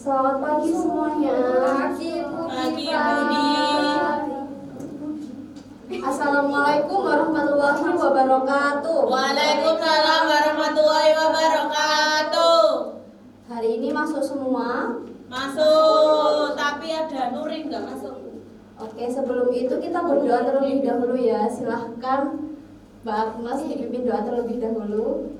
Selamat pagi semuanya. Pagi Bu Budi. Assalamualaikum warahmatullahi wabarakatuh. Waalaikumsalam warahmatullahi wabarakatuh. Hari ini masuk semua? Masuk, tapi ada Nurin nggak masuk? Oke, sebelum itu kita berdoa terlebih dahulu ya. Silahkan Mbak Agnes dipimpin doa terlebih dahulu.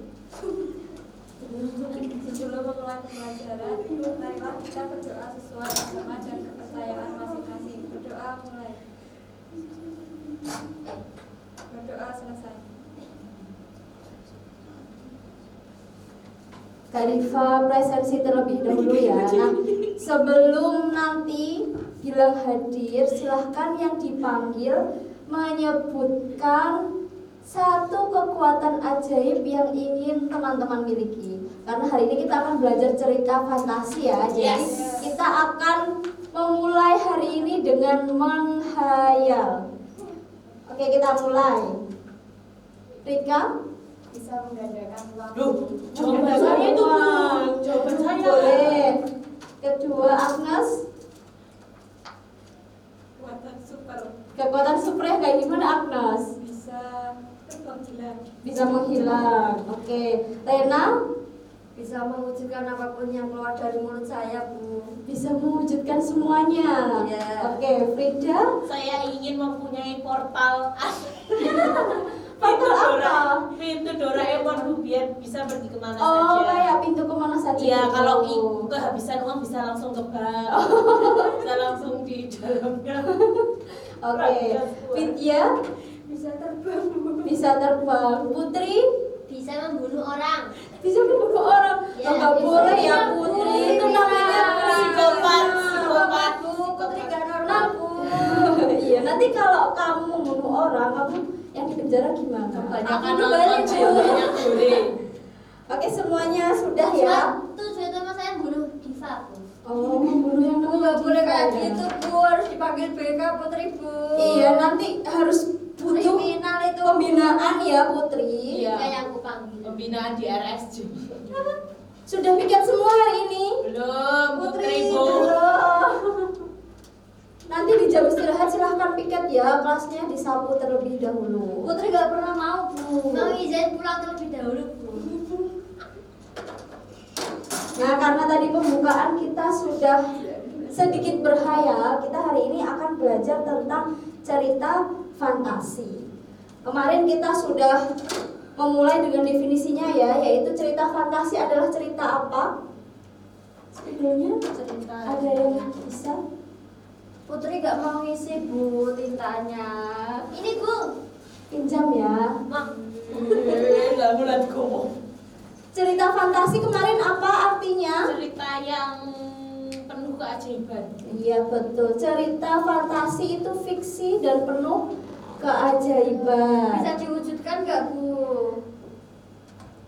Sebelum memulai pembelajaran, marilah kita berdoa sesuai agama dan kepercayaan masing-masing. Berdoa mulai. Berdoa selesai. Kadifa presensi terlebih dahulu ya. Nah, sebelum nanti bilang hadir, silahkan yang dipanggil menyebutkan satu kekuatan ajaib yang ingin teman-teman miliki. Karena hari ini kita akan belajar cerita fantasi ya. Jadi kita akan memulai hari ini dengan menghayal. Oke, kita mulai. Rika Bisa menggandakan waktu. Duh, jawaban saya itu Bu. Jawaban saya. boleh. Kedua Agnes, Kekuatan super. kekuatan super yang kayak gimana Agnes? Bisa terbang hilang. Bisa menghilang. Oke, Lena Bisa mewujudkan apapun yang keluar dari mulut saya, Bu. bisa mewujudkan semuanya. Iya. Oke, Frida Saya ingin mempunyai portal. Portal apa? Pintu Doraemon Bu, biar bisa pergi kemana Oh, saja. kayak pintu kemana saja. Iya, gitu. kalau kehabisan uang bisa langsung ke bank. Bisa langsung di dalamnya. Oke, Vidya Bisa terbang, Bu. bisa terbang. Putri Bisa membunuh orang. bisa membunuh orang. Ya, Nggak bisa. boleh ya Putri. Itu namanya Psikopat. Bu, Putri gak normal, Bu. Iya, nanti kalau kamu membunuh orang, kamu yang di penjara gimana? Kebanyakan Aku nonton balik, Bu. ceweknya boleh. Oke, semuanya sudah ya. Tujuan utama saya bunuh Diva, Bu. Oh, membunuh yang Bu, gak boleh kayak ya. gitu, Bu. Harus dipanggil BK Putri, Bu. Iya, nanti harus butuh Kriminal itu. pembinaan ya Putri. Iya. Kayak aku panggil. Pembinaan di RSJ. Sudah piket semua hari ini? Belum, Putri Bu. belum. Nanti di jam istirahat silahkan piket ya, kelasnya disapu terlebih dahulu. Putri gak pernah mau, Bu. Mau izin pulang terlebih dahulu, Bu. Nah, karena tadi pembukaan kita sudah sedikit berhayal, kita hari ini akan belajar tentang cerita fantasi. Kemarin kita sudah memulai dengan definisinya ya, yaitu cerita fantasi adalah cerita apa? Sebetulnya Cerita. ada yang bisa? Putri gak mau ngisi, Bu, tintanya. Ini, Bu. Pinjam ya. Enggak mulai ngomong. Cerita fantasi kemarin apa artinya? Cerita yang penuh keajaiban. Iya betul, cerita fantasi itu fiksi dan penuh keajaiban. Bisa diwujudkan gak, Bu?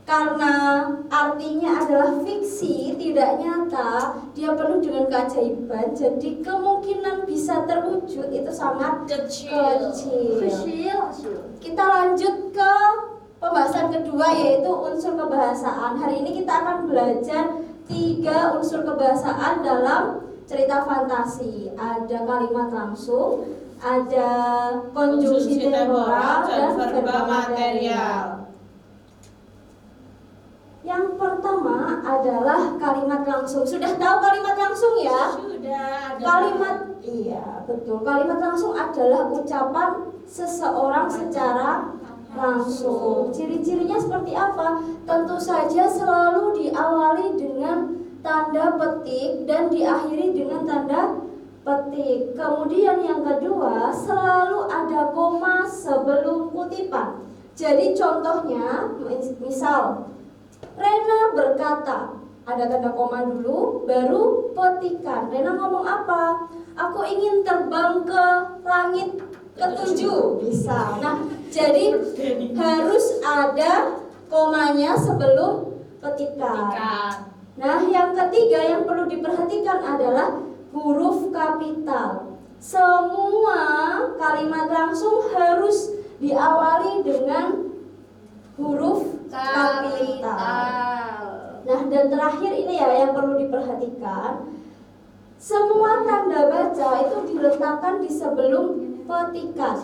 Karena artinya adalah fiksi, tidak nyata, dia penuh dengan keajaiban, jadi kemungkinan bisa terwujud itu sangat Kecil. kecil. Kita lanjut ke pembahasan kedua, yaitu unsur kebahasaan. Hari ini kita akan belajar 3 unsur kebahasaan dalam cerita fantasi. Ada kalimat langsung, ada konjungsi temporal, dan verba material. Yang pertama adalah kalimat langsung. Sudah tahu kalimat langsung ya? Sudah ada. Kalimat, iya betul. Kalimat langsung adalah ucapan seseorang secara langsung. Ciri-cirinya seperti apa? Tentu saja selalu diawali dengan tanda petik dan diakhiri dengan tanda petik. Kemudian yang kedua, selalu ada koma sebelum kutipan. Jadi contohnya, misal Rena berkata, ada tanda koma dulu, baru petikan. Rena ngomong apa? Aku ingin terbang ke langit ketujuh. Bisa. Nah, jadi harus ada komanya sebelum petikan. Nah, yang ketiga yang perlu diperhatikan adalah huruf kapital. Semua kalimat langsung harus diawali dengan huruf kapital. Nah, dan terakhir ini ya yang perlu diperhatikan, Semua tanda baca itu diletakkan di sebelum petikan.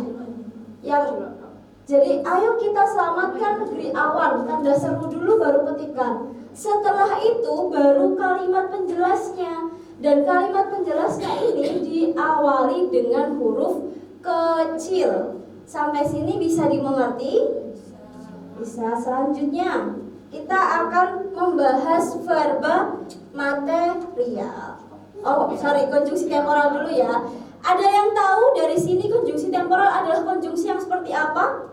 Jadi ayo kita selamatkan negeri awan, tanda seru dulu baru petikan. Setelah itu baru kalimat penjelasnya. Dan kalimat penjelasnya ini diawali dengan huruf kecil. Sampai sini bisa dimengerti? Bisa. Selanjutnya kita akan membahas verba material. Konjungsi temporal dulu ya. Ada yang tahu dari sini konjungsi temporal adalah konjungsi yang seperti apa?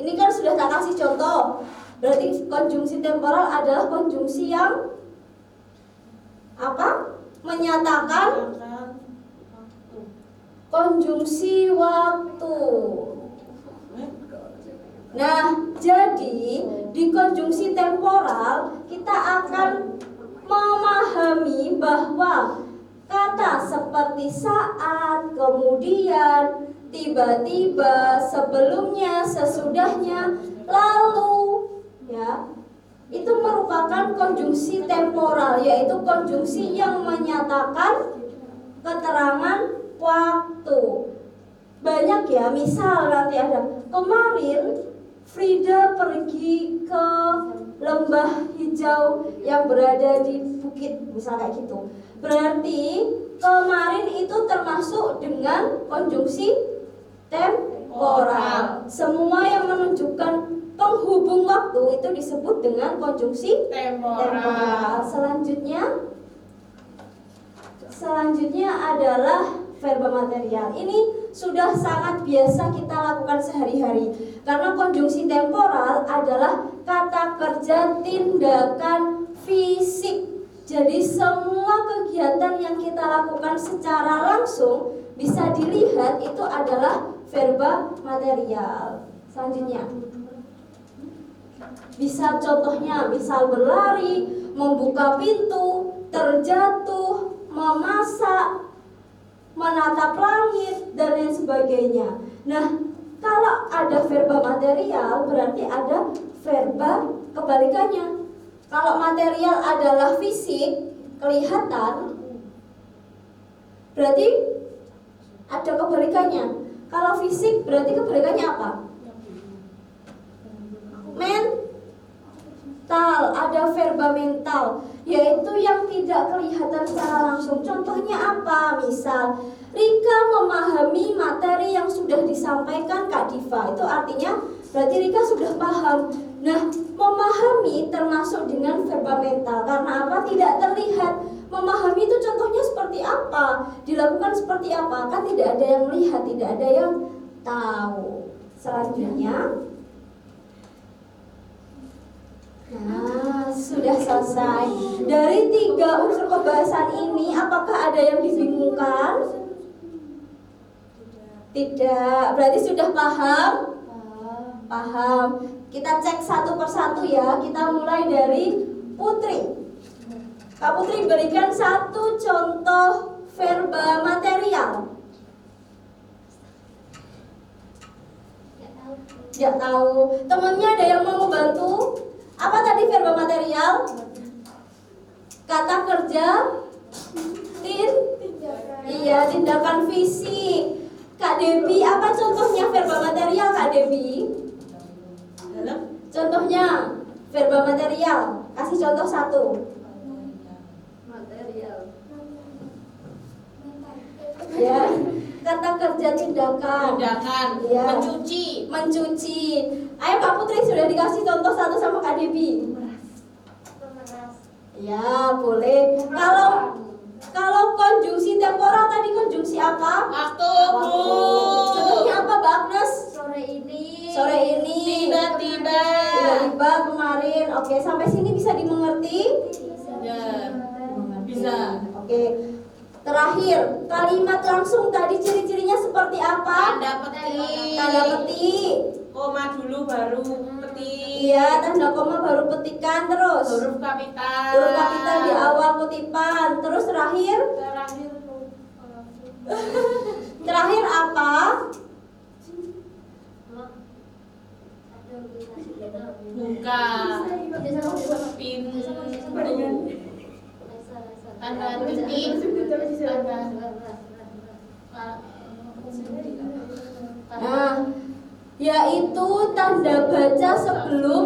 Ini kan sudah tak kasih contoh. Berarti konjungsi temporal adalah konjungsi yang apa? Menyatakan konjungsi waktu. Nah, jadi di konjungsi temporal kita akan memahami bahwa kata seperti saat, kemudian, tiba-tiba, sebelumnya, sesudahnya, lalu, ya, itu merupakan konjungsi temporal, yaitu konjungsi yang menyatakan keterangan waktu. Banyak ya, misal nanti ada kemarin Frida pergi ke lembah hijau yang berada di bukit, misal kayak gitu. Berarti kemarin itu termasuk dengan konjungsi temporal. Semua yang menunjukkan penghubung waktu itu disebut dengan konjungsi temporal. Selanjutnya adalah verba material. Ini sudah sangat biasa kita lakukan sehari-hari. Karena konjungsi temporal adalah kata kerja tindakan fisik. Jadi semua kegiatan yang kita lakukan secara langsung bisa dilihat itu adalah verba material. Selanjutnya, bisa contohnya, misal berlari, membuka pintu, terjatuh, memasak, menatap langit, dan lain sebagainya. Nah, kalau ada verba material berarti ada verba kebalikannya. Kalau material adalah fisik, kelihatan, berarti ada kebalikannya. Kalau fisik berarti kebalikannya apa? Mental, ada verba mental, yaitu yang tidak kelihatan secara langsung. Contohnya apa? Misal, Rika memahami materi yang sudah disampaikan Kak Diva. Itu artinya berarti Rika sudah paham. Nah, memahami termasuk dengan verba mental. Karena apa? Tidak terlihat. Memahami itu contohnya seperti apa? Dilakukan seperti apa? Kan tidak ada yang melihat, tidak ada yang tahu. Selanjutnya, nah, sudah selesai. Dari 3 unsur pembahasan ini, apakah ada yang dibingungkan? Tidak. Berarti sudah paham? Paham. Kita cek satu persatu ya. Kita mulai dari Putri. Kak Putri berikan satu contoh verba material. Tidak tahu. Temannya ada yang mau membantu? Apa tadi verba material? Kata kerja, tindakan fisik. Kak Debi, apa contohnya verba material Kak Debi? Contohnya verba material. Kasih contoh satu. Material. Ya, kata kerja tindakan. Ya. Mencuci. Ayo Kak Putri, sudah dikasih contoh satu sama Kak Debi. Ya, boleh. Kalau konjungsi temporal tadi konjungsi apa? Waktu. Contohnya apa, Mbak Agnes? Sore ini. Tiba-tiba kemarin. Oke, sampai sini bisa dimengerti? Ya, bisa. Oke. Terakhir, kalimat langsung tadi ciri-cirinya seperti apa? Tanda petik. Tanda petik. Koma dulu baru petik. Iya, tanda koma baru petikan. Terus Huruf kapital. huruf kapital di awal kutipan. Terus terakhir apa? Buka pintu. Tanda titik. Nah, yaitu tanda baca sebelum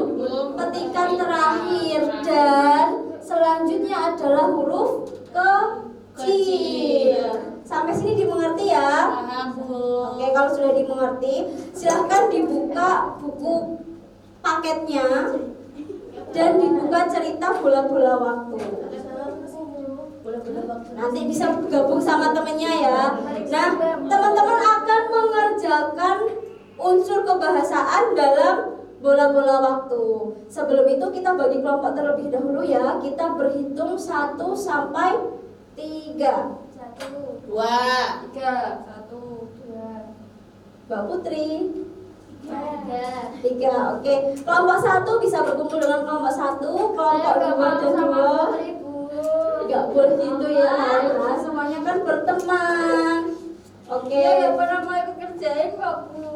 petikan terakhir, dan selanjutnya adalah huruf kecil. Sampai sini dimengerti ya? Paham, Bu. Oke, kalau sudah dimengerti, silahkan dibuka buku paketnya dan dibuka cerita bola-bola waktu. Nanti bisa gabung sama temennya ya. Nah, teman-teman akan mengerjakan unsur kebahasaan dalam bola-bola waktu. Sebelum itu kita bagi kelompok terlebih dahulu ya. Kita berhitung 1 sampai 3. 1, 2, 3, 1, 2, Mbak Putri 3. 3. Oke, kelompok 1 bisa berkumpul dengan kelompok 1, kelompok 2 dan 2. Enggak boleh gitu ya. Nah, semuanya kan berteman. Oke. Nggak pernah mau ikut kerjain kok, Bu.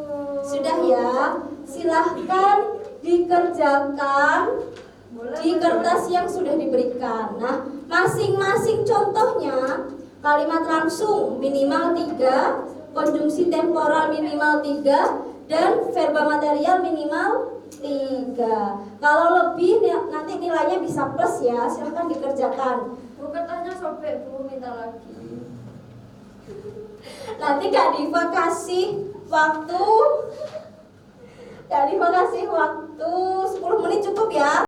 Sudah ya. Silahkan dikerjakan di kertas yang sudah diberikan. Nah, masing-masing contohnya kalimat langsung minimal 3, konjungsi temporal minimal 3, dan verba material minimal 3. Kalau lebih nanti nilainya bisa plus ya. Silahkan dikerjakan. Bu, kertasnya sobek, Bu, minta lagi. Nanti Kak Diva kasih waktu 10 menit cukup ya.